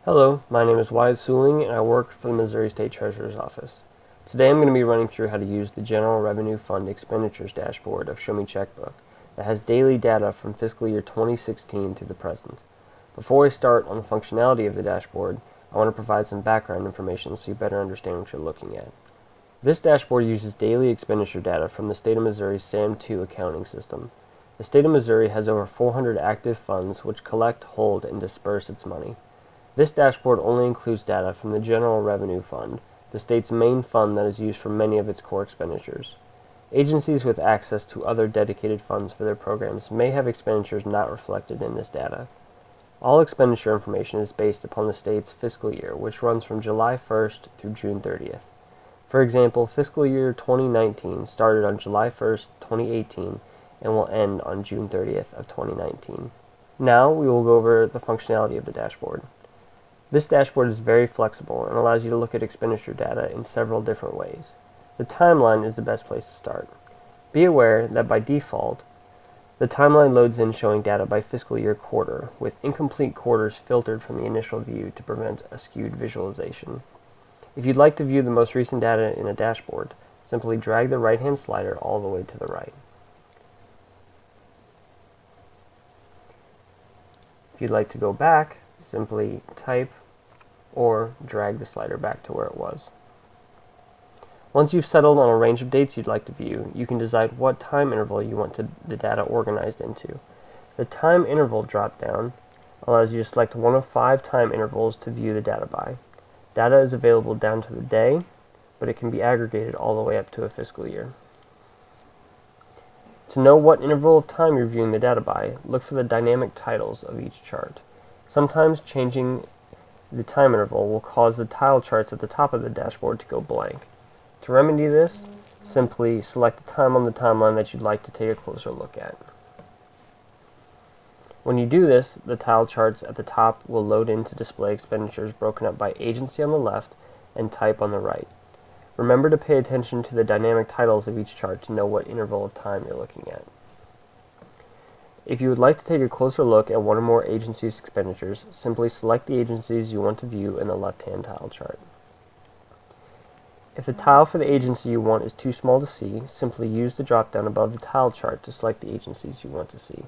Hello, my name is Wyatt Suling and I work for the Missouri State Treasurer's Office. Today I'm going to be running through how to use the General Revenue Fund Expenditures dashboard of Show Me Checkbook that has daily data from fiscal year 2016 to the present. Before I start on the functionality of the dashboard, I want to provide some background information so you better understand what you're looking at. This dashboard uses daily expenditure data from the State of Missouri's SAM2 accounting system. The State of Missouri has over 400 active funds which collect, hold, and disperse its money. This dashboard only includes data from the General Revenue Fund, the state's main fund that is used for many of its core expenditures. Agencies with access to other dedicated funds for their programs may have expenditures not reflected in this data. All expenditure information is based upon the state's fiscal year, which runs from July 1st through June 30th. For example, fiscal year 2019 started on July 1st, 2018, and will end on June 30th of 2019. Now we will go over the functionality of the dashboard. This dashboard is very flexible and allows you to look at expenditure data in several different ways. The timeline is the best place to start. Be aware that by default, the timeline loads in showing data by fiscal year quarter, with incomplete quarters filtered from the initial view to prevent a skewed visualization. If you'd like to view the most recent data in a dashboard, simply drag the right-hand slider all the way to the right. If you'd like to go back, simply type or drag the slider back to where it was. Once you've settled on a range of dates you'd like to view, you can decide what time interval you want the data organized into. The time interval drop-down allows you to select one of 5 time intervals to view the data by. Data is available down to the day, but it can be aggregated all the way up to a fiscal year. To know what interval of time you're viewing the data by, look for the dynamic titles of each chart. Sometimes changing the time interval will cause the tile charts at the top of the dashboard to go blank. To remedy this, simply select the time on the timeline that you'd like to take a closer look at. When you do this, the tile charts at the top will load in to display expenditures broken up by agency on the left and type on the right. Remember to pay attention to the dynamic titles of each chart to know what interval of time you're looking at. If you would like to take a closer look at one or more agencies' expenditures, simply select the agencies you want to view in the left-hand tile chart. If the tile for the agency you want is too small to see, simply use the drop-down above the tile chart to select the agencies you want to see.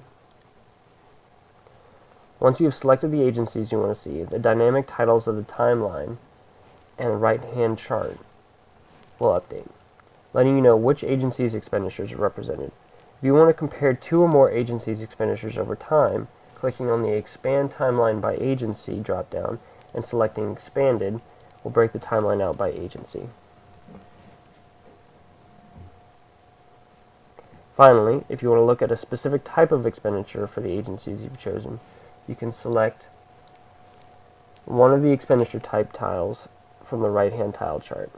Once you have selected the agencies you want to see, the dynamic titles of the timeline and the right-hand chart will update, letting you know which agency's expenditures are represented. If you want to compare 2 or more agencies' expenditures over time, clicking on the Expand Timeline by Agency drop-down and selecting Expanded will break the timeline out by agency. Finally, if you want to look at a specific type of expenditure for the agencies you've chosen, you can select one of the expenditure type tiles from the right-hand tile chart.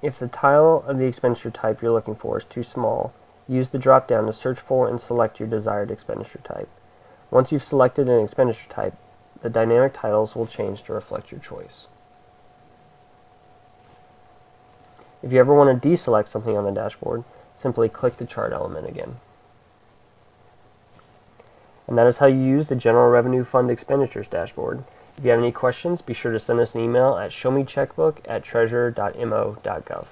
If the tile of the expenditure type you're looking for is too small, use the drop-down to search for and select your desired expenditure type. Once you've selected an expenditure type, the dynamic titles will change to reflect your choice. If you ever want to deselect something on the dashboard, simply click the chart element again. And that is how you use the General Revenue Fund Expenditures dashboard. If you have any questions, be sure to send us an email at showmecheckbook@treasurer.mo.gov.